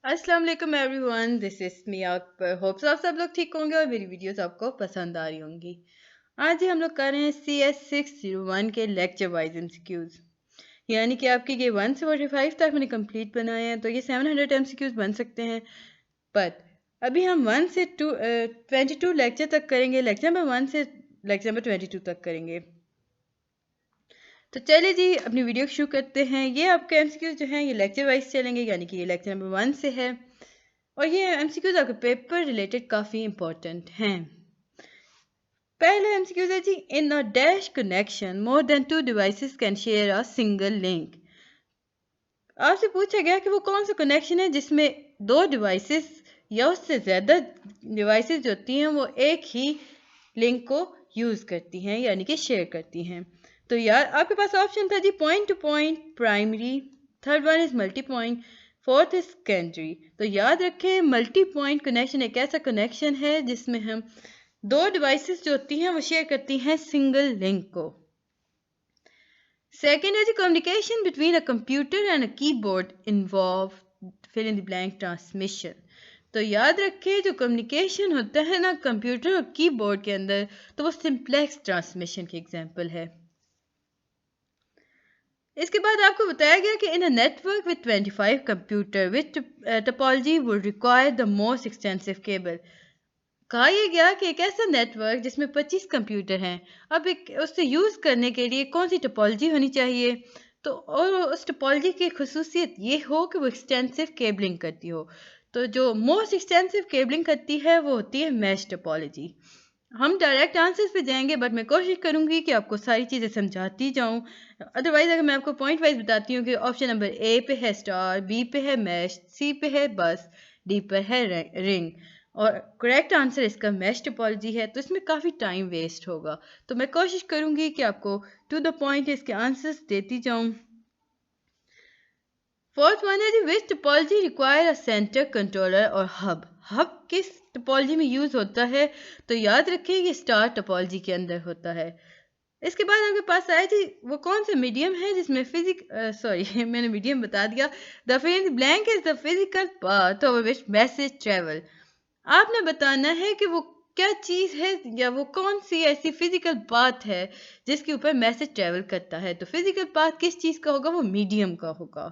अस्सलाम वालेकुम everyone, this is me Akbar. Hopes आप सब लोग ठीक होंगे और मेरी वीडियोस आपको पसंद आ रही होंगी। आज ही हम लोग कर रहे हैं CS601 के लेक्चर वाइज एमसीक्यूज, यानी कि आपके ये 1 से 45 तक मैंने कंप्लीट बनाए हैं, तो ये 700 एमसीक्यूज बन सकते हैं। बट अभी हम 1 से 22 लेक्चर तक करेंगे। लेक्चर नंबर 1 से लेक्चर नंबर 22 तक करेंगे। तो चलिए जी अपनी वीडियो शुरू करते हैं। ये आपके एमसीक्यूज जो हैं ये लेक्चर वाइज चलेंगे, यानी कि ये लेक्चर नंबर 1 से है और ये एमसीक्यूज आपके पेपर रिलेटेड काफ़ी इंपॉर्टेंट हैं। पहला एमसीक्यूज है जी, in a dash connection more than two devices can share a single link. आपसे पूछा गया कि वो कौन सा कनेक्शन है जिसमें दो डिवाइसेस या उससे ज़्यादा डिवाइसेस जो होती हैं वो एक ही लिंक को यूज़ करती हैं, यानी कि शेयर करती हैं। तो यार आपके पास ऑप्शन था जी, point to point, primary, third one is multi point, fourth is secondary. तो याद रखें मल्टी पॉइंट कनेक्शन एक ऐसा कनेक्शन है जिसमें हम दो डिवाइसेस जो होती हैं वो शेयर करती हैं सिंगल लिंक को। सेकेंड है जी, communication between a computer and a keyboard involve fill in the blank transmission. तो याद रखें जो कम्युनिकेशन होता है ना कंप्यूटर और कीबोर्ड के अंदर, तो वो सिंप्लेक्स ट्रांसमिशन की एग्जांपल है। इसके बाद आपको बताया गया कि in a network with 25 computer which topology would require the most extensive cable. कहा यह गया कि एक ऐसा नेटवर्क जिसमें 25 कंप्यूटर हैं, अब एक उससे यूज़ करने के लिए कौन सी टोपोलॉजी होनी चाहिए। तो और उस टोपोलॉजी की खसूसियत ये हो कि वो एक्सटेंसिव केबलिंग करती हो। तो जो मोस्ट एक्सटेंसिव केबलिंग करती है वो होती है मैश टोपोलॉजी। हम डायरेक्ट आंसर्स पे जाएंगे, बट मैं कोशिश करूंगी कि आपको सारी चीज़ें समझाती जाऊं। अदरवाइज अगर मैं आपको पॉइंट वाइज बताती हूँ कि ऑप्शन नंबर ए पे है स्टार, बी पे है मैश, सी पे है बस, डी पे है रिंग और करेक्ट आंसर इसका मैश टोपोलॉजी है, तो इसमें काफ़ी टाइम वेस्ट होगा। तो मैं कोशिश करूंगी कि आपको टू द पॉइंट इसके आंसर्स देती जाऊं। फोर्थ वन है जी, which topology require a center controller और हब। हब किस टोपोलॉजी में यूज होता है? तो याद रखिए ये स्टार टोपोलॉजी के अंदर होता है। इसके बाद आपके पास आया जी, वो कौन सा मीडियम है जिसमें सॉरी मैंने मीडियम बता दिया। The fill blank is the physical path over which message travel. आपने बताना है कि वो क्या चीज़ है या वो कौन सी ऐसी फिजिकल पाथ है जिसके ऊपर मैसेज ट्रेवल करता है। तो फिजिकल पाथ किस चीज़ का होगा? वो मीडियम का होगा,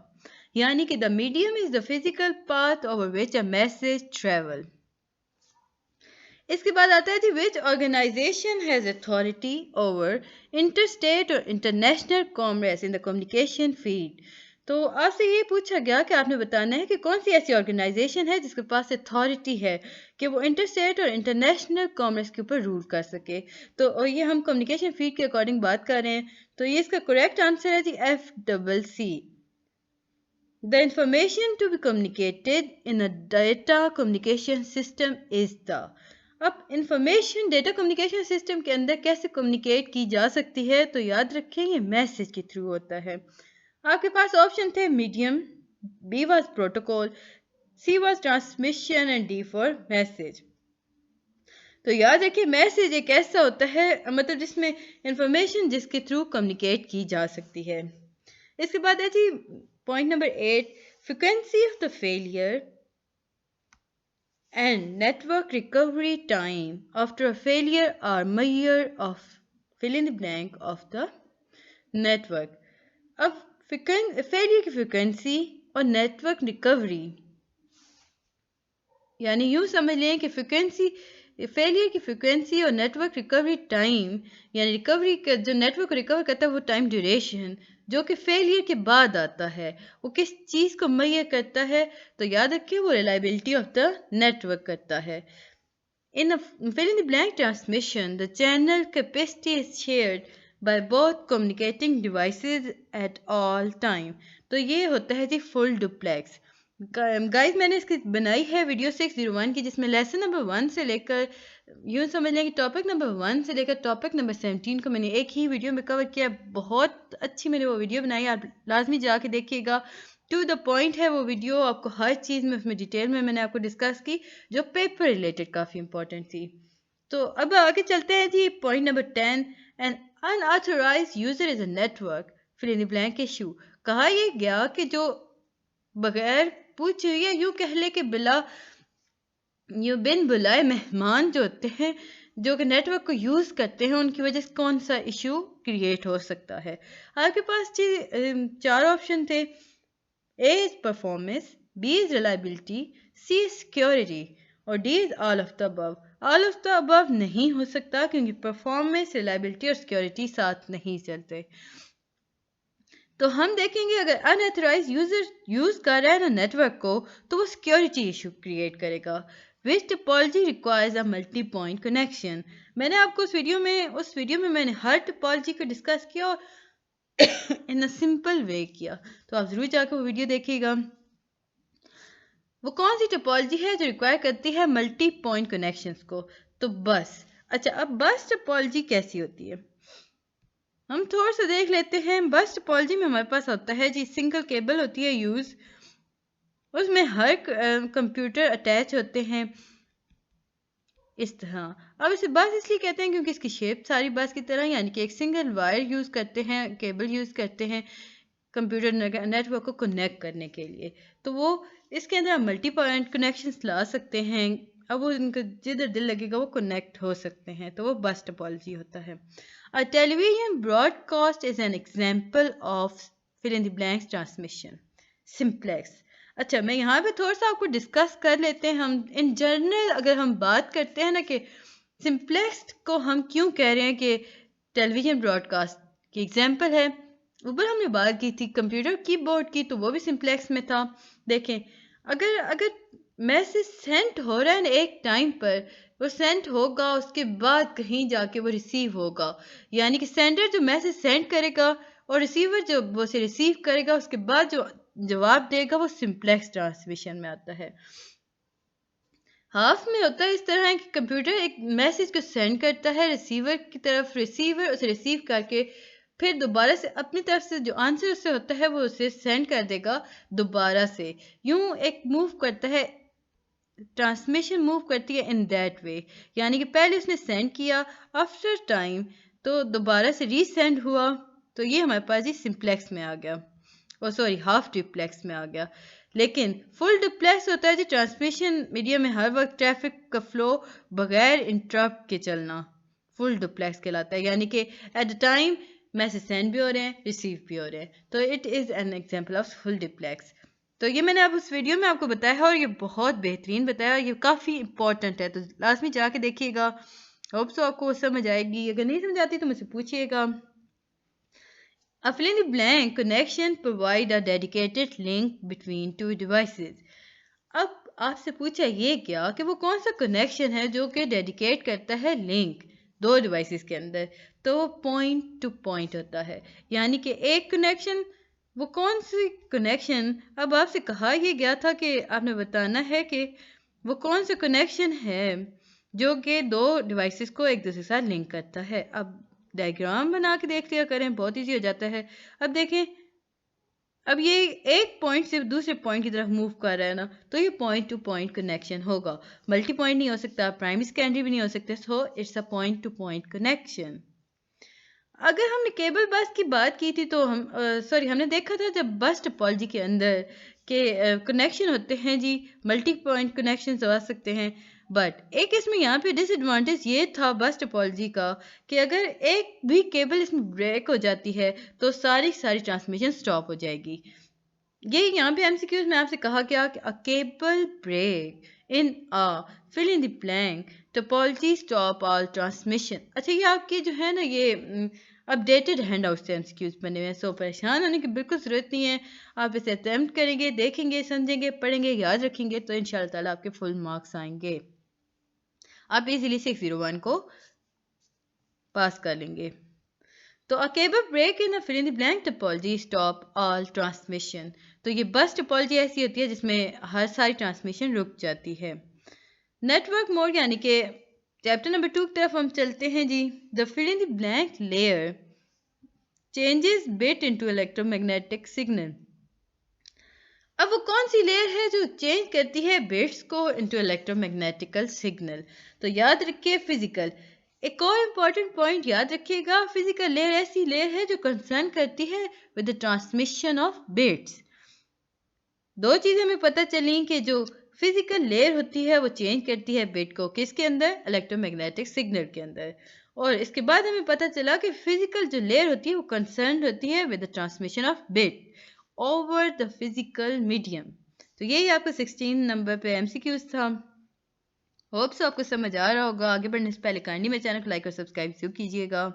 यानी कि the medium is the physical path over which a message travel. इसके बाद आता है जी, which organization has authority over interstate और international commerce in the communication field. तो आपसे ये पूछा गया कि आपने बताना है कि कौन सी ऐसी ऑर्गेनाइजेशन है जिसके पास अथॉरिटी है कि वो इंटरस्टेट और इंटरनेशनल कॉमर्स के ऊपर रूल कर सके। तो और ये हम कम्युनिकेशन फील्ड के अकॉर्डिंग बात कर रहे हैं, तो ये इसका करेक्ट आंसर है जी FCC। The information to be communicated in a data communication system is the। अब इंफॉर्मेशन डेटा कम्युनिकेशन सिस्टम के अंदर कैसे कम्युनिकेट की जा सकती है? तो याद रखें ये मैसेज के थ्रू होता है। आपके पास ऑप्शन थे medium, B was protocol, C was transmission and D for message. तो याद रखिए मैसेज एक ऐसा होता है मतलब जिसमें इंफॉर्मेशन जिसके थ्रू कम्युनिकेट की जा सकती है। इसके बाद है जी point number 8, frequency of the failure and network recovery time after a failure are measure of fill in the blank of the network। अब फेलियर की फ्रिक्वेंसी और नेटवर्क रिकवरी, यानी यूँ समझ लें कि फ्रिक्वेंसी फेलियर की फ्रिक्वेंसी और नेटवर्क रिकवरी टाइम, यानी रिकवरी का जो नेटवर्क रिकवर करता है वो टाइम ड्यूरेशन जो कि फेलियर के बाद आता है, वो किस चीज़ को मुहैया करता है? तो याद रखिए वो रिलायबिलिटी ऑफ द नेटवर्क करता है। In a fill in the blank transmission, the channel capacity is shared by both communicating devices at all time। तो ये होता है जी फुल डुप्लेक्स। गाइस मैंने इसकी बनाई है वीडियो 601 की, जिसमें लेसन नंबर 1 से लेकर यूँ समझ लें कि टॉपिक नंबर 1 से लेकर टॉपिक नंबर 17 को मैंने एक ही वीडियो में कवर किया। बहुत अच्छी मैंने वो वीडियो बनाई, आप लाजमी जाके देखिएगा। टू द पॉइंट है वो वीडियो, आपको हर चीज़ में उसमें डिटेल में मैंने आपको डिस्कस की जो पेपर रिलेटेड काफ़ी इंपॉर्टेंट थी। तो अब आगे चलते हैं जी point number 10, an unauthorize user is a network fill in the blank issue. कहा यह गया कि जो बगैर पूछे या यूँ कह ले कि बिन बुलाए मेहमान जो होते हैं जो कि नेटवर्क को यूज़ करते हैं उनकी वजह से कौन सा इशू क्रिएट हो सकता है। आपके पास जी 4 ऑप्शन थे। A is performance, B is reliability, C is security और D is all of the above. All of the above नहीं हो सकता क्योंकि परफॉर्मेंस, रिलायबिलिटी और सिक्योरिटी साथ नहीं चलते। तो हम देखेंगे अगर अनऑथराइज्ड यूजर यूज कर रहा है ना नेटवर्क को तो वो सिक्योरिटी इशू क्रिएट करेगा। Which topology requires a multi point connection. मैंने आपको उस वीडियो में मैंने हर टोपोलॉजी को डिस्कस किया और इन अ सिंपल वे किया, तो आप जरूर जाकर वो वीडियो देखिएगा। वो कौन सी टोपोलॉजी है जो रिक्वायर करती है मल्टी पॉइंट कनेक्शंस को? तो बस। अच्छा, अब बस टोपोलॉजी कैसी होती है हम थोड़ा सा देख लेते हैं। बस टोपोलॉजी में हमारे पास होता है जी सिंगल केबल होती है यूज, उसमें हर कंप्यूटर अटैच होते हैं इस तरह। अब इसे बस इसलिए कहते हैं क्योंकि इसकी शेप सारी बस की तरह, यानी कि एक सिंगल वायर यूज करते हैं, केबल यूज करते हैं कंप्यूटर नेटवर्क को कनेक्ट करने के लिए। तो वो इसके अंदर आप मल्टी पॉइंट कनेक्शंस ला सकते हैं। अब वो इनका जिधर दिल लगेगा वो कनेक्ट हो सकते हैं, तो वो बस टोपोलॉजी होता है। A television broadcast is an example of fill in the blanks transmission. Simplex. अच्छा, मैं यहाँ पे थोड़ा सा आपको डिस्कस कर लेते हैं। हम इन जनरल अगर हम बात करते हैं ना कि सिंप्लेक्स को हम क्यों कह रहे हैं कि टेलीविजन ब्रॉडकास्ट की एग्जांपल है। ऊपर हमने बात की थी कंप्यूटर कीबोर्ड की, तो वो भी सिंप्लेक्स में था। देखें, अगर अगर मैसेज सेंड हो रहा है ना एक टाइम पर, वो सेंड होगा उसके बाद कहीं जाके वो रिसीव होगा, यानी कि सेंडर जो मैसेज सेंड करेगा और रिसीवर जो वो से रिसीव करेगा उसके बाद जो जवाब देगा वो सिंप्लेक्स ट्रांसमिशन में आता है। हाफ में होता है इस तरह कि कंप्यूटर एक मैसेज को सेंड करता है रिसीवर की तरफ, रिसीवर उसे रिसीव करके फिर दोबारा से अपनी तरफ से जो आंसर उससे होता है वो उसे सेंड कर देगा दोबारा से। यूं एक मूव करता है, ट्रांसमिशन मूव करती है इन दैट वे, यानी कि पहले उसने सेंड किया, आफ्टर टाइम तो दोबारा से रीसेंड हुआ, तो ये हमारे पास जी सिंप्लेक्स में आ गया, और सॉरी हाफ डुप्लेक्स में आ गया। लेकिन फुल डुप्लेक्स होता है जी ट्रांसमिशन मीडिया में हर वक्त ट्रैफिक का फ्लो बगैर इंटरप्ट के चलना, फुल डुप्लेक्स कहलाता है, यानी कि at the time message send भी हो रहे हैं रिसीव भी हो रहे हैं, तो it is an example of full duplex. तो ये मैंने अब उस वीडियो में आपको बताया है और ये बहुत बेहतरीन बताया, ये काफ़ी इंपॉर्टेंट है, तो लाजमी जाके देखिएगा। होप सो आपको समझ आएगी, अगर नहीं समझ आती तो मुझसे पूछिएगा। A fill in the blank connection provide a dedicated link between two devices. अब आपसे पूछा ये क्या कि वो कौन सा कनेक्शन है जो कि डेडिकेट करता है लिंक दो डिवाइसेस के अंदर, तो वो पॉइंट टू पॉइंट होता है, यानी कि एक कनेक्शन। वो कौन सी कनेक्शन, अब आपसे कहा यह गया था कि आपने बताना है कि वो कौन सा कनेक्शन है जो कि दो डिवाइसेस को एक दूसरे के साथ लिंक करता है। अब डायग्राम बना के देख लिया करें, बहुत ईजी हो जाता है। अब देखें, अब ये एक पॉइंट से दूसरे पॉइंट की तरफ मूव कर रहा है ना, तो ये पॉइंट टू पॉइंट कनेक्शन होगा, मल्टी पॉइंट नहीं हो सकता, प्राइमरी सेकेंडरी भी नहीं हो सकता, so it's a point to point connection. अगर हमने केबल बस की बात की थी तो हमने देखा था जब बस टोपोलॉजी के अंदर के कनेक्शन होते हैं जी, मल्टी पॉइंट कनेक्शन हो सकते हैं, बट एक इसमें यहाँ पे डिसएडवांटेज ये था बस टोपोलॉजी का कि अगर एक भी केबल इसमें ब्रेक हो जाती है तो सारी ट्रांसमिशन स्टॉप हो जाएगी। ये यहाँ पे एमसीक्यूज में आपसे कहा गया कि a cable break in a fill in the blank topology stop all transmission. अच्छा, ये आपकी जो है ना ये अपडेटेड हैंड आउट से एमसीक्यूज बने हुए हैं, सो परेशान होने की बिल्कुल ज़रूरत नहीं है। आप इसे अटैम्प्ट करेंगे, देखेंगे, समझेंगे, पढ़ेंगे, याद रखेंगे तो इंशाल्लाह ताला आपके फुल मार्क्स आएंगे, आप इजीली 601 को पास कर लेंगे। तो a cable break in fill in the blank topology stop all transmission. तो ये बस टोपोलॉजी ऐसी होती है जिसमें हर सारी ट्रांसमिशन रुक जाती है। नेटवर्क मोड यानी कि चैप्टर नंबर 2 की तरफ हम चलते हैं जी। The fill in the blank layer changes bit into electromagnetic signal. अब वो कौन सी लेयर है जो चेंज करती है बिट्स को इनटू इलेक्ट्रोमैग्नेटिकल सिग्नल? तो याद रखिए फिजिकल। एक और इम्पॉर्टेंट पॉइंट याद रखिएगा, फिजिकल लेयर ऐसी लेयर है जो कंसर्न करती है with the transmission of bits. दो चीज़ें हमें पता चली कि जो फिजिकल लेयर होती है वो चेंज करती है बिट को किसके अंदर, इलेक्ट्रोमैग्नेटिक सिग्नल के अंदर। और इसके बाद हमें पता चला कि फिजिकल जो लेयर होती है वो कंसर्न होती है with the transmission of bit over the physical medium. तो यही आपका 16 नंबर पे एमसीक्यूज था। होप सो आपको समझ आ रहा होगा। आगे बढ़ने से पहले काइंडली मेरे चैनल को लाइक और सब्सक्राइब जरूर कीजिएगा।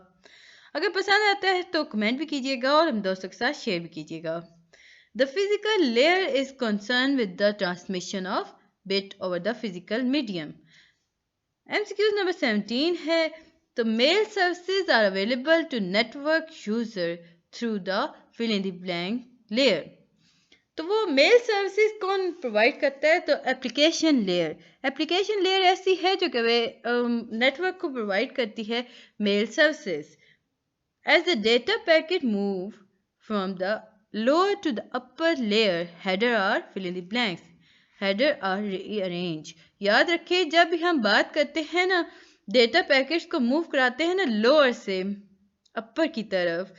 अगर पसंद आता है तो कमेंट भी कीजिएगा और हम दोस्तों के साथ शेयर भी कीजिएगा। The physical layer is concerned with the transmission of bit over the physical medium. MCQ number 17 है तो mail services are available to network user through the fill in the blank layer. तो वो mail services कौन provide करता है, तो application layer ऐसी है जो कि नेटवर्क को प्रोवाइड करती है mail services. As the data packet move from the lower to the upper layer, header are fill in the blanks, header are rearrange। याद रखिए जब भी हम बात करते हैं ना डेटा पैकेट्स को मूव कराते हैं ना लोअर से अपर की तरफ,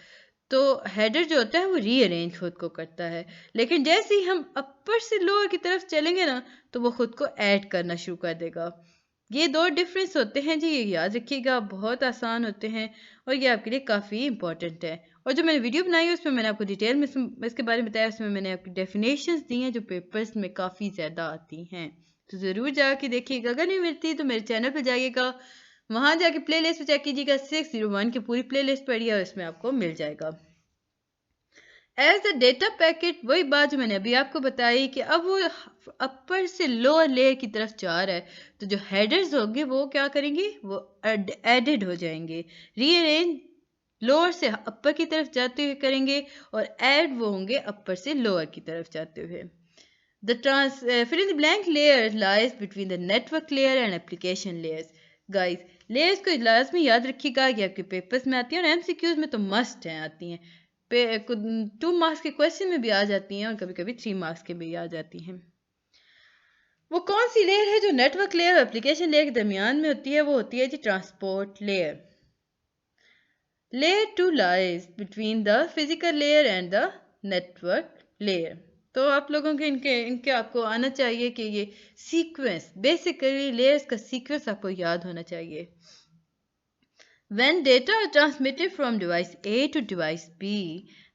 तो हेडर जो होता है वो रीअरेंज खुद को करता है, लेकिन जैसे ही हम अपर से लोअर की तरफ चलेंगे ना तो वो खुद को ऐड करना शुरू कर देगा। ये दो डिफरेंस होते हैं जी, ये याद रखिएगा, बहुत आसान होते हैं और ये आपके लिए काफ़ी इंपॉर्टेंट है। और जो मैंने वीडियो बनाई है उसमें मैंने आपको डिटेल में इसके बारे में बताया, उसमें मैंने आपकी डेफिनेशंस दी हैं जो पेपर्स में काफ़ी ज़्यादा आती हैं, तो ज़रूर जाके देखिएगा। अगर नहीं मिलती तो मेरे चैनल पर जाइएगा, वहाँ जाके प्ले लिस्ट पर चेक कीजिएगा, 601 की पूरी प्ले लिस्ट पड़ी है और इसमें आपको मिल जाएगा। एज द डेटा पैकेट, वही बात जो मैंने अभी आपको बताई कि अब वो अपर से लोअर लेयर की तरफ जा रहा है, तो जो हेडर्स होंगे वो क्या करेंगे, वो एडेड हो जाएंगे। रीअरेंज लोअर से अपर की तरफ जाते हुए करेंगे और ऐड वो होंगे अपर से लोअर की तरफ जाते हुए। The fill in the blank layer lies between the network layer and application layers. Guys layers को लाजमी याद रखिएगा, ये आपके पेपर्स में आती हैं और एमसीक्यूज में तो मस्ट हैं, आती हैं 2 मार्क्स के क्वेश्चन में भी आ जाती हैं और कभी कभी 3 मार्क्स के भी आ जाती हैं। वो कौन सी लेयर है जो नेटवर्क लेयर और एप्लीकेशन लेयर के दरमियान में होती है, वो होती है जी transport layer. Layer 2 lies between the physical layer and the network layer. तो आप लोगों के इनके आपको आना चाहिए कि ये सीक्वेंस, बेसिकली लेयर्स का सीक्वेंस आपको याद होना चाहिए। When data are transmitted from device A to device B,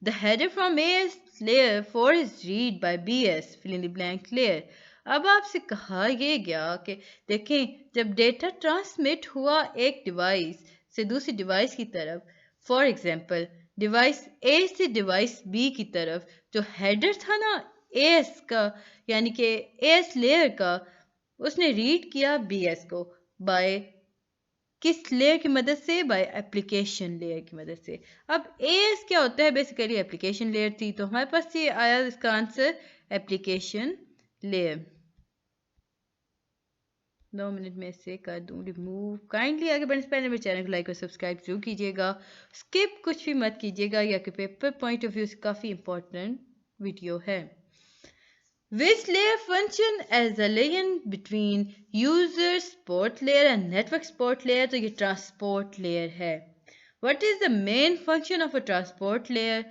the header from AS layer 4 is read by BS fill in the blank layer। अब आपसे कहा यह गया कि देखें जब डेटा ट्रांसमिट हुआ एक डिवाइस से दूसरी डिवाइस की तरफ, फॉर एग्जांपल डिवाइस A से डिवाइस B की तरफ, जो हेडर था ना AS का यानी कि AS लेयर का, उसने रीड किया BS को बाय किस लेयर की मदद से, बाय एप्लीकेशन लेयर की मदद से। अब एएस क्या होता है, बेसिकली एप्लीकेशन लेयर थी, तो हमारे पास ये आया इसका आंसर एप्लीकेशन लेयर। 2 मिनट में से कर दूं रिमूव। काइंडली आगे बढ़ने से पहले मेरे चैनल को लाइक और सब्सक्राइब जरूर कीजिएगा, स्किप कुछ भी मत कीजिएगा, या कि पेपर पॉइंट ऑफ व्यू से काफ़ी इंपॉर्टेंट वीडियो है। Which layer function as a link between user support layer and network support layer? तो ये transport layer है। What is the main function of a transport layer?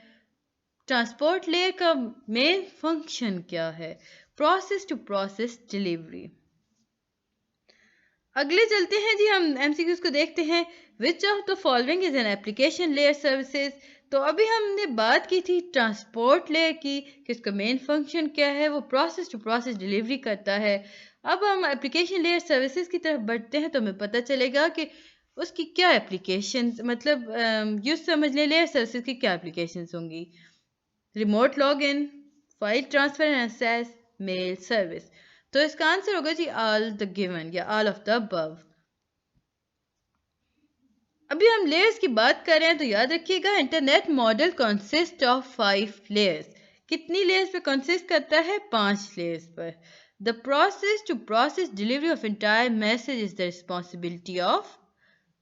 Transport layer का main function क्या है? Process to process delivery। अगले चलते हैं जी, हम MCQs को देखते हैं। Which of the following is an application layer services? तो अभी हमने बात की थी ट्रांसपोर्ट लेयर की कि इसका मेन फंक्शन क्या है, वो प्रोसेस टू प्रोसेस डिलीवरी करता है। अब हम एप्लीकेशन लेयर सर्विसेज की तरफ बढ़ते हैं तो हमें पता चलेगा कि उसकी क्या एप्लीकेशन, मतलब यूँ समझ लें लेयर सर्विसेज की क्या एप्लीकेशन होंगी। Remote login, file transfer and access, mail service. तो इसका आंसर होगा जी ऑल द गिवन या ऑल ऑफ द अबव। अभी हम लेयर्स की बात कर रहे हैं तो याद रखिएगा internet model consist of 5 layers. कितनी लेयर्स पे कंसिस्ट करता है, 5 लेयर्स पर। The process to process delivery of entire message is the responsibility of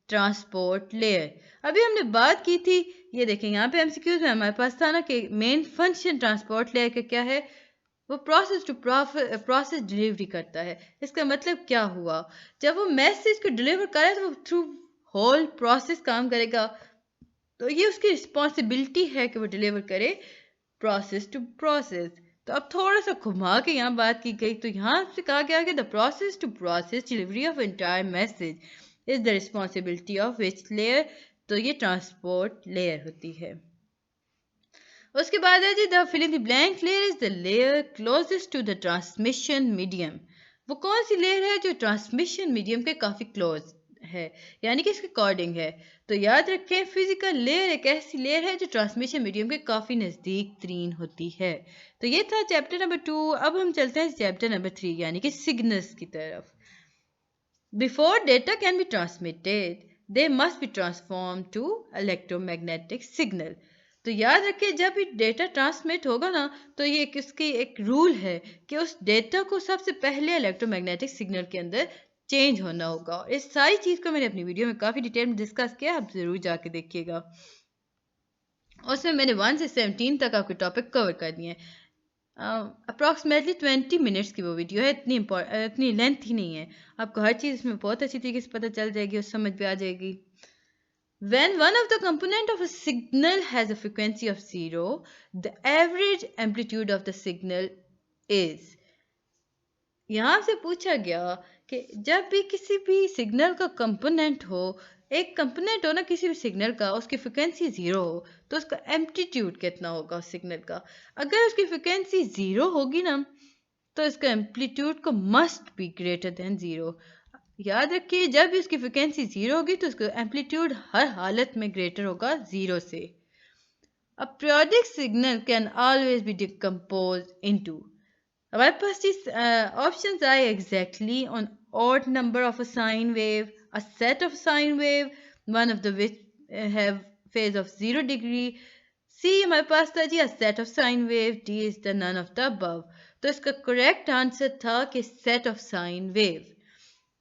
transport layer. अभी हमने बात की थी, ये देखें यहाँ पे एमसीक्यूज में हमारे पास था ना कि मेन फंक्शन ट्रांसपोर्ट लेयर का क्या है, वो प्रोसेस टू प्रोसेस डिलीवरी करता है। इसका मतलब क्या हुआ, जब वो मैसेज को डिलीवर करे तो वो थ्रू होल प्रोसेस काम करेगा, तो ये उसकी रिस्पॉन्सिबिलिटी है कि वो डिलीवर करे प्रोसेस टू प्रोसेस। तो अब थोड़ा सा घुमा के यहाँ बात की गई, तो यहाँ से कहा गया कि the process to process delivery of entire message is the responsibility of which layer, तो ये ट्रांसपोर्ट लेयर होती है। उसके बाद है जी the fill in the blank layer is the layer closest to the transmission medium. वो कौन सी लेयर है जो ट्रांसमिशन मीडियम के काफ़ी क्लोज है, यानी कि इसके अकॉर्डिंग है। तो याद रखें फिजिकल लेयर एक ऐसी लेयर है जो ट्रांसमिशन मीडियम के काफ़ी नज़दीक तरीन होती है। तो ये था चैप्टर नंबर 2। अब हम चलते हैं चैप्टर नंबर 3 यानी कि सिग्नल्स की तरफ। Before data can be transmitted they must be transform to electromagnetic signal. तो याद रखिए जब भी डेटा ट्रांसमिट होगा ना, तो ये इसकी एक रूल है कि उस डेटा को सबसे पहले इलेक्ट्रोमैग्नेटिक सिग्नल के अंदर चेंज होना होगा। और इस सारी चीज़ को मैंने अपनी वीडियो में काफ़ी डिटेल में डिस्कस किया, आप ज़रूर जाके देखिएगा। उसमें मैंने 1 से 17 तक आपके टॉपिक कवर कर दिए हैं। अप्रॉक्सीमेटली 20 मिनट्स की वो वीडियो है, इतनी लेंथ ही नहीं है। आपको हर चीज़ इसमें बहुत अच्छी तरीके से पता चल जाएगी और समझ भी आ जाएगी। When one of the component of a signal has a frequency of 0, the average amplitude of the signal is। यहाँ से पूछा गया कि जब भी किसी भी सिग्नल का कंपोनेंट हो, एक कंपोनेंट हो ना किसी भी सिग्नल का, उसकी फ्रिक्वेंसी 0 हो, तो उसका एम्पलीट्यूड कितना होगा उस सिग्नल का। अगर उसकी फ्रिक्वेंसी 0 होगी ना, तो इसका एम्पलीट्यूड को मस्ट बी ग्रेटर देन 0। याद रखिए जब भी उसकी फ्रिक्वेंसी 0 होगी तो उसका एम्पलीट्यूड हर हालत में ग्रेटर होगा 0 से। A periodic signal can always be decompose into. हमारे पास जिस ऑप्शंस आए exactly on odd number of a sine wave, a set of sine wave, one of the which have phase of 0 degree. C हमारे पास था जी a set of sine wave, D is the none of the above. तो इसका correct answer था कि set of sine wave.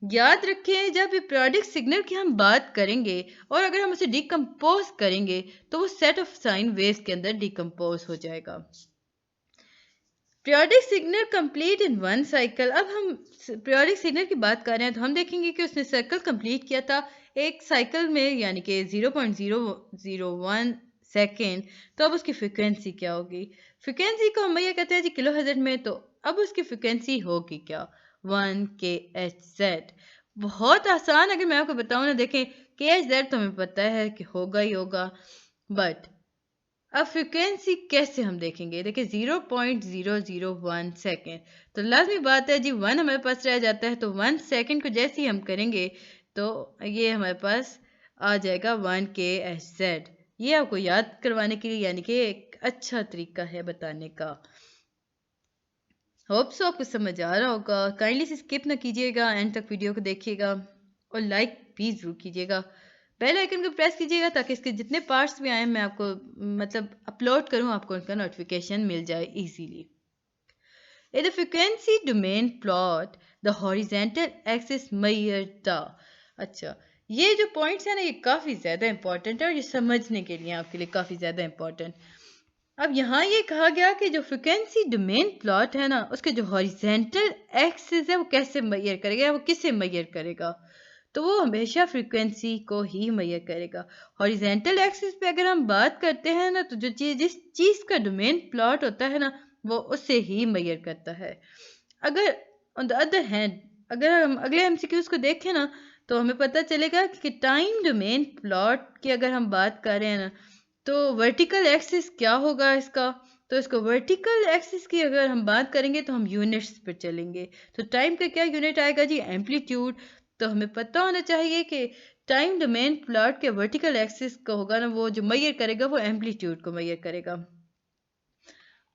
याद रखें जब भी पीरियोडिक सिग्नल की हम बात करेंगे और अगर हम उसे डिकम्पोज करेंगे तो वो सेट ऑफ साइन वेव्स के अंदर डिकम्पोज हो जाएगा। Periodic signal complete in one cycle. अब हम पीरियोडिक सिग्नल की बात कर रहे हैं तो हम देखेंगे कि उसने सर्कल कंप्लीट किया था एक साइकिल में, यानी कि 0.001 सेकेंड। तो अब उसकी फ्रिक्वेंसी क्या होगी? फ्रिक्वेंसी को हम ये कहते हैं जी किलो हर्ट्ज में, तो अब उसकी फ्रिक्वेंसी होगी क्या? 1 kHz। बहुत आसान, अगर मैं आपको बताऊँ ना, देखें kHz तो हमें पता है कि होगा ही होगा, बट अब फ्रिक्वेंसी कैसे हम देखेंगे? देखिए 0.001 सेकेंड, तो लाजमी बात है जी 1 हमारे पास रह जाता है, तो 1 सेकेंड को जैसे ही हम करेंगे तो ये हमारे पास आ जाएगा 1 kHz। ये आपको याद करवाने के लिए, यानी कि एक अच्छा तरीका है बताने का। होप सो आपको समझ आ रहा होगा। काइंडली से स्किप ना कीजिएगा, एंड तक वीडियो को देखिएगा और लाइक भी ज़रूर कीजिएगा। बेल आइकन को प्रेस कीजिएगा ताकि इसके जितने पार्ट्स भी आए मैं आपको मतलब अपलोड करूं, आपको उनका नोटिफिकेशन मिल जाए easily. In the frequency domain plot, the horizontal axis measure the। अच्छा, ये जो पॉइंट्स है ना, ये काफ़ी ज़्यादा इंपॉर्टेंट है और ये समझने के लिए आपके लिए काफ़ी ज़्यादा इंपॉर्टेंट। अब यहाँ ये कहा गया कि जो फ्रिक्वेंसी डोमेन प्लॉट है ना, उसके जो हॉरिजेंटल एक्सिस है वो कैसे मेजर करेगा, वो किसे मेजर करेगा? तो वो हमेशा फ्रिक्वेंसी को ही मेजर करेगा। हॉरिजेंटल एक्सिस पे अगर हम बात करते हैं ना, तो जो चीज़ जिस चीज़ का डोमेन प्लॉट होता है ना, वो उससे ही मेजर करता है। अगर ऑन द अदर हैंड अगर हम अगले एमसीक्यूज को देखें ना, तो हमें पता चलेगा कि टाइम डोमेन प्लॉट की अगर हम बात कर रहे हैं ना, तो वर्टिकल एक्सिस क्या होगा इसका? तो इसको वर्टिकल एक्सिस की अगर हम बात करेंगे तो हम यूनिट्स पर चलेंगे। तो टाइम का क्या यूनिट आएगा जी? एम्पलीट्यूड। तो हमें पता होना चाहिए कि टाइम डोमेन प्लॉट के वर्टिकल एक्सिस का होगा ना, वो जो मेजर करेगा वो एम्पलीट्यूड को मेजर करेगा।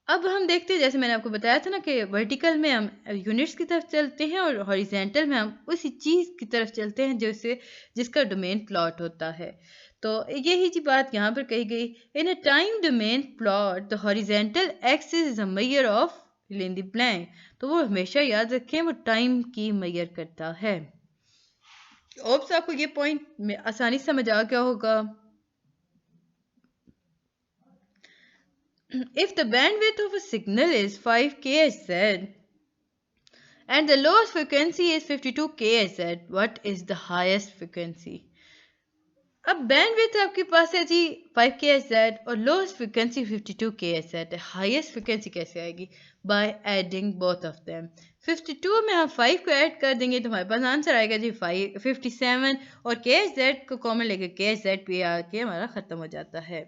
अब हम देखते हैं, जैसे मैंने आपको बताया था ना कि वर्टिकल में हम यूनिट्स की तरफ चलते हैं और हॉरिजेंटल में हम उसी चीज़ की तरफ चलते हैं जिसका डोमेन प्लॉट होता है। तो यही जी बात यहाँ पर कही गई। In a time domain plot the horizontal axis is a measure of fill in the blank. तो वो हमेशा याद रखें वो टाइम की मेजर करता है। ओप्स आपको ये पॉइंट में आसानी समझ आ गया होगा। If the bandwidth of a signal is 5 kHz and the lowest frequency is 52 kHz, what is the highest frequency? अब बैंडविड्थ आपके पास है जी 5 kHz और लोएस्ट फ्रिक्वेंसी 52 kHz है। हाईएस्ट फ्रिक्वेंसी कैसे आएगी? By adding both of them. 52 में हम 5 को ऐड कर देंगे तो हमारे पास आंसर आएगा जी 57 और kHz को कॉमन लेके kHz पे आके हमारा खत्म हो जाता है।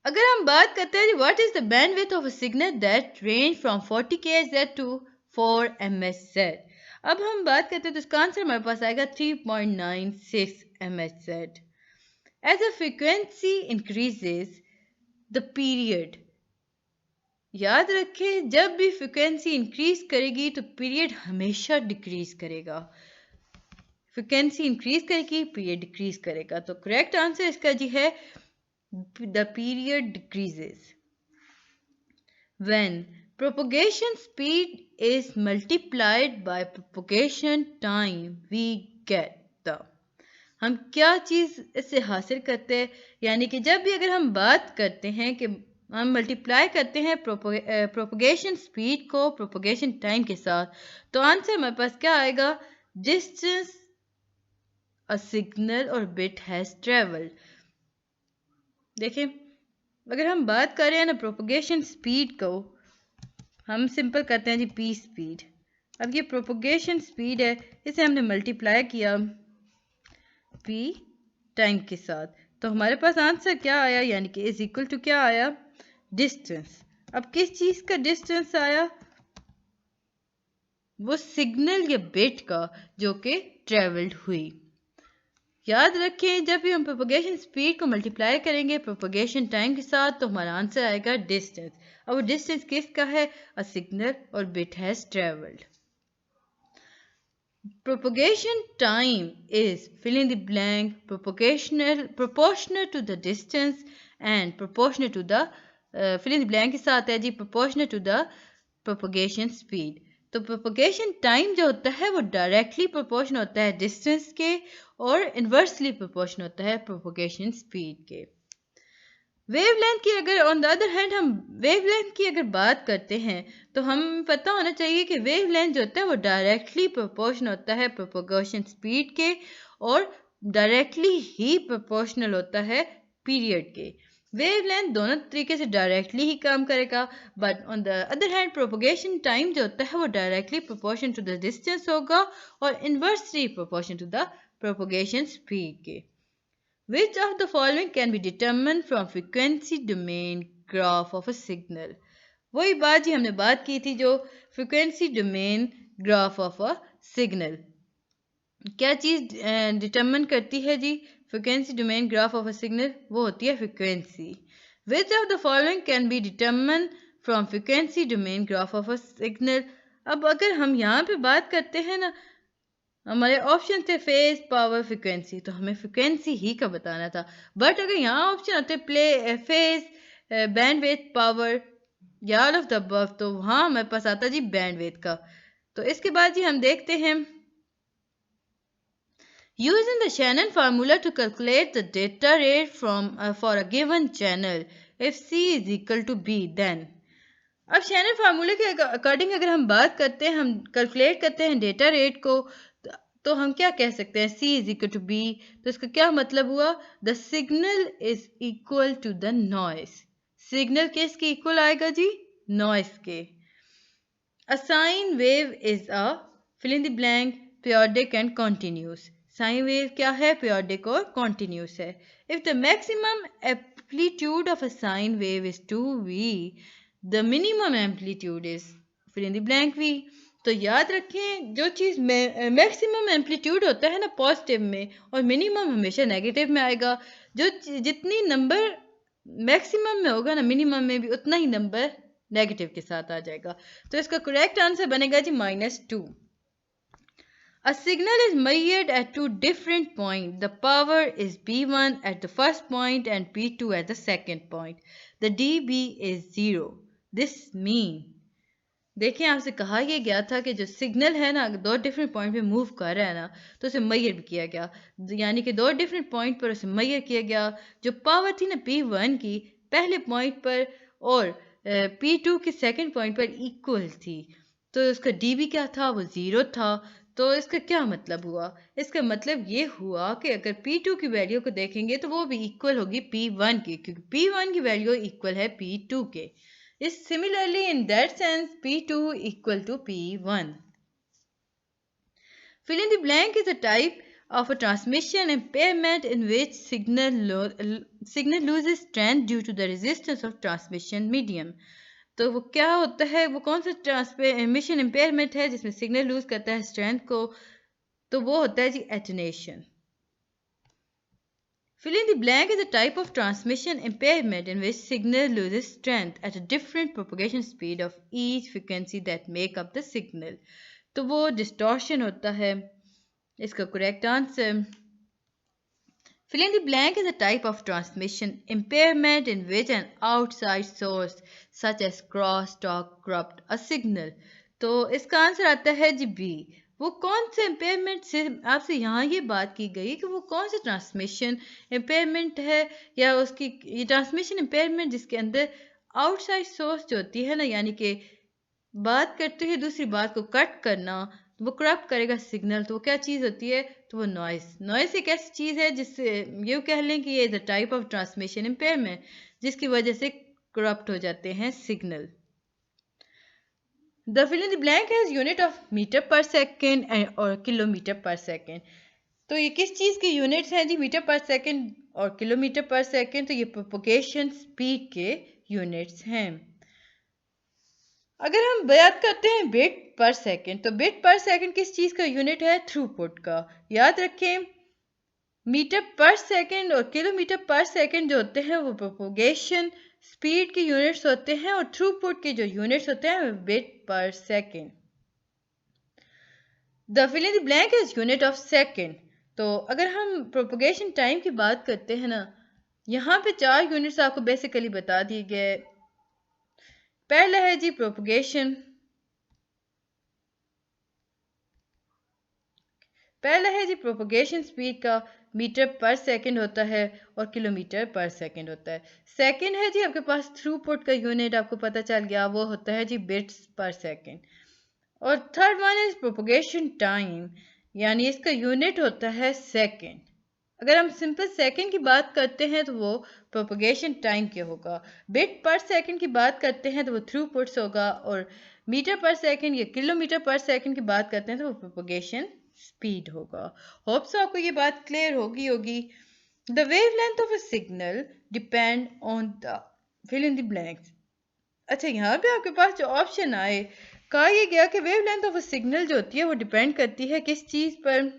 अगर हम बात करते हैं what is the bandwidth of a signal that range from 40 kHz to 4 MHz। अब हम बात करते हैं तो इसका आंसर हमारे पास आएगा 3.96 MHz। As the frequency increases, the period, याद रखें जब भी फ्रिक्वेंसी इंक्रीज करेगी तो पीरियड हमेशा डिक्रीज करेगा। फ्रिक्वेंसी इंक्रीज करेगी, पीरियड डिक्रीज करेगा। तो करेक्ट आंसर इसका जी है the period decreases. When propagation speed is multiplied by propagation time, we get the, हम क्या चीज़ इससे हासिल करते हैं, यानी कि जब भी अगर हम बात करते हैं कि हम मल्टीप्लाई करते हैं प्रोपगेशन स्पीड को प्रोपगेशन टाइम के साथ, तो आंसर हमारे पास क्या आएगा? डिस्टेंस अ सिग्नल और बिट हैज़ ट्रेवल्ड। देखिए अगर हम बात कर रहे हैं ना प्रोपगेशन स्पीड को, हम सिंपल करते हैं जी पी स्पीड। अब ये प्रोपगेशन स्पीड है, इसे हमने मल्टीप्लाई किया पी टाइम के साथ, तो हमारे पास आंसर क्या आया, यानी कि इज इक्वल टू क्या आया? डिस्टेंस। अब किस चीज़ का डिस्टेंस आया? वो सिग्नल या बिट का जो कि ट्रेवल्ड हुई। याद रखें जब भी हम प्रोपगेशन स्पीड को मल्टीप्लाई करेंगे प्रोपगेशन टाइम के साथ तो हमारा आंसर आएगा डिस्टेंस। अब वो डिस्टेंस किसका है? अ सिग्नल और bit has travelled. Propagation time is fill in the blank proportional to the distance and proportional to the fill in the blank के साथ है जी proportional to the propagation speed। तो propagation time जो होता है वो directly proportional होता है distance के और inversely proportional होता है propagation speed के। वेवलेंथ की अगर ऑन द अदर हैंड हम वेवलेंथ की अगर बात करते हैं तो हम पता होना चाहिए कि वेवलेंथ जो होता है वो डायरेक्टली प्रोपोर्शनल होता है प्रोपगेशन स्पीड के और डायरेक्टली ही प्रोपोर्शनल होता है पीरियड के। वेवलेंथ दोनों तरीके से डायरेक्टली ही काम करेगा, but on the other hand propagation time जो होता है वो directly proportional to the distance होगा और inversely proportional to the propagation speed के। Which of the following can be determined from frequency domain graph of a signal? वही बात जी हमने बात की थी जो frequency domain graph of a signal। क्या चीज़ डिटर्मिन करती है जी frequency domain graph of a signal? वो होती है frequency। Which of the following can be determined from frequency domain graph of a signal? अब अगर हम यहाँ पे बात करते हैं ना, हमारे ऑप्शन थे फेज पावर फ्रिक्वेंसी, तो हमें फ्रिक्वेंसी ही का बताना था। बट अगर यहाँ ऑप्शन आते प्ले फेज बैंडविड्थ पावर या ऑल ऑफ द अबव, तो वहाँ हमारे पास आता जी बैंडविड्थ का। तो इसके बाद जी हम देखते हैं using the Shannon formula to calculate the data rate from for a given channel if C is equal to B, then अब शैनन फार्मूले के अकॉर्डिंग अगर हम बात करते हैं, हम कैलकुलेट करते हैं डेटा रेट को, तो हम क्या कह सकते हैं? C is equal to B. तो इसका क्या मतलब हुआ? The signal is equal to the noise. Signal किसके इक्वल आएगा जी? नॉइस के। A sine wave is a fill in the blank periodic and continuous. Sine wave क्या है? पीरियोडिक और कॉन्टिन्यूस है। If the maximum amplitude of a sine wave is 2v, the minimum amplitude is fill in the blank v। तो याद रखें जो चीज़ maximum amplitude होता है ना पॉजिटिव में और मिनिमम हमेशा नेगेटिव में आएगा। जो जितनी नंबर मैक्सिमम में होगा ना मिनिमम में भी उतना ही नंबर नेगेटिव के साथ आ जाएगा। तो इसका करेक्ट आंसर बनेगा जी -2। A signal is measured at two different points. The power is P1 at the first point and P2 at the second point. The dB is 0. This means देखिए आपसे कहा यह गया था कि जो सिग्नल है ना दो डिफरेंट पॉइंट पे मूव कर रहा है ना, तो उसे मैयर भी किया गया, यानी कि दो डिफरेंट पॉइंट पर उसे मैयर किया गया। जो पावर थी ना P1 की पहले पॉइंट पर और P2 के सेकंड पॉइंट पर इक्वल थी, तो उसका dB क्या था? वो 0 था। तो इसका क्या मतलब हुआ? इसका मतलब ये हुआ कि अगर P2 की वैल्यू को देखेंगे तो वो भी इक्वल होगी P1 की, क्योंकि P1 की वैल्यू इक्वल है P2 के. इस similarly in that sense P2 equal to P1. Fill in the blank is a type of a transmission impairment in which signal loses strength due to the resistance of transmission medium. तो वो क्या होता है, वो कौन सा transmission impairment है जिसमें सिग्नल लूज करता है स्ट्रेंथ को? तो वो होता है जी attenuation. Fill in the blank is a type of transmission impairment in which signal loses strength at a different propagation speed of each frequency that make up the signal. तो वो distortion होता है. इसका correct answer. Fill in the blank is a type of transmission impairment in which an outside source such as crosstalk corrupt a signal. तो इसका answer आता है G B. वो कौन से इम्पेयरमेंट से आपसे यहाँ ये बात की गई कि वो कौन सा ट्रांसमिशन इम्पेयरमेंट है, या उसकी ये ट्रांसमिशन इम्पेयरमेंट जिसके अंदर आउटसाइड सोर्स जो होती है ना, यानी कि बात करते हुए दूसरी बात को कट करना, तो वो करप्ट करेगा सिग्नल. तो वो क्या चीज़ होती है? तो वो नॉइस. नॉइस एक ऐसी चीज़ है जिससे ये कह लें कि ये is a type of transmission impairment जिसकी वजह से करप्ट हो जाते हैं signal. The fill in the blank has unit of meter per second और किलोमीटर पर सेकेंड. तो ये किस चीज़ की यूनिट्स हैं जी? मीटर पर सेकेंड और किलोमीटर पर सेकेंड. तो ये प्रोपगेशन स्पीड के यूनिट्स हैं. अगर हम बात करते हैं बिट पर सेकंड, तो बिट पर सेकंड किस चीज़ का यूनिट है? थ्रूपुट का. याद रखें, मीटर पर सेकंड और किलोमीटर पर सेकंड जो होते हैं वो प्रोपगेशन स्पीड के यूनिट्स होते हैं, और थ्रूपुट के जो यूनिट्स होते हैं वो bit per second. The fill in the blank is unit of second. तो अगर हम प्रोपगेशन टाइम की बात करते हैं ना, यहाँ पे 4 यूनिट्स आपको बेसिकली बता दिए गए. पहला है जी प्रोपगेशन. पहला है जी प्रोपगेशन स्पीड का मीटर पर सेकंड होता है और किलोमीटर पर सेकंड होता है. सेकंड है जी आपके पास थ्रूपुट का यूनिट, आपको पता चल गया, वो होता है जी बिट्स पर सेकंड. और third one is propagation time, यानी इसका यूनिट होता है सेकंड. अगर हम सिंपल सेकंड की बात करते हैं तो वो प्रोपगेशन टाइम क्या होगा. बिट पर सेकंड की बात करते हैं तो वो थ्रूपुट्स होगा, और मीटर पर सेकंड या किलोमीटर पर सेकंड की बात करते हैं तो वो प्रोपगेशन स्पीड होगा. होप सो आपको ये बात क्लियर होगी. The wavelength of a signal depend on the fill in the blanks. अच्छा, यहाँ पे आपके पास जो ऑप्शन आए, कहा यह गया कि वेवलेंथ ऑफ अ सिग्नल जो होती है वो डिपेंड करती है किस चीज़ पर?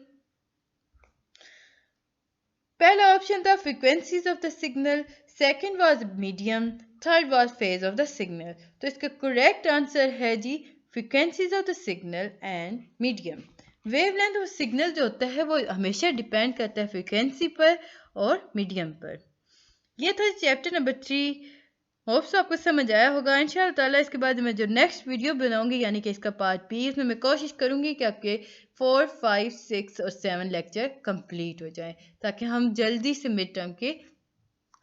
पहला ऑप्शन था frequencies of the signal, second was medium, third was phase of the signal. तो इसका करेक्ट आंसर है जी frequencies of the signal and medium. Wavelength of signal जो होता है वो हमेशा डिपेंड करता है फ्रीक्वेंसी पर और मीडियम पर. यह था चैप्टर नंबर 3. होप्स आपको समझ आया होगा. इंशाअल्लाह ताला इसके बाद मैं जो नेक्स्ट वीडियो बनाऊंगी, यानी कि इसका पार्ट बी, इसमें मैं कोशिश करूंगी कि आपके 4, 5, 6 और 7 लेक्चर कंप्लीट हो जाएं, ताकि हम जल्दी से मिड टर्म के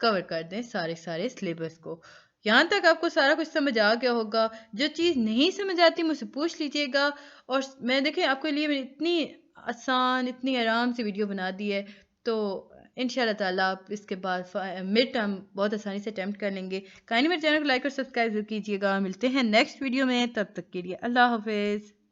कवर कर दें सारे सिलेबस को. यहाँ तक आपको सारा कुछ समझ आ गया होगा. जो चीज़ नहीं समझ आती मुझसे पूछ लीजिएगा, और मैं देखें आपके लिए मैंने इतनी आसान, इतनी आराम से वीडियो बना दी है, तो इंशाल्लाह ताला आप इसके बाद मिड टर्म बहुत आसानी से अटैम्प्ट कर लेंगे. काइंडली मेरे चैनल को लाइक और सब्सक्राइब जरूर कीजिएगा. मिलते हैं नेक्स्ट वीडियो में, तब तक के लिए अल्लाह हाफिज़.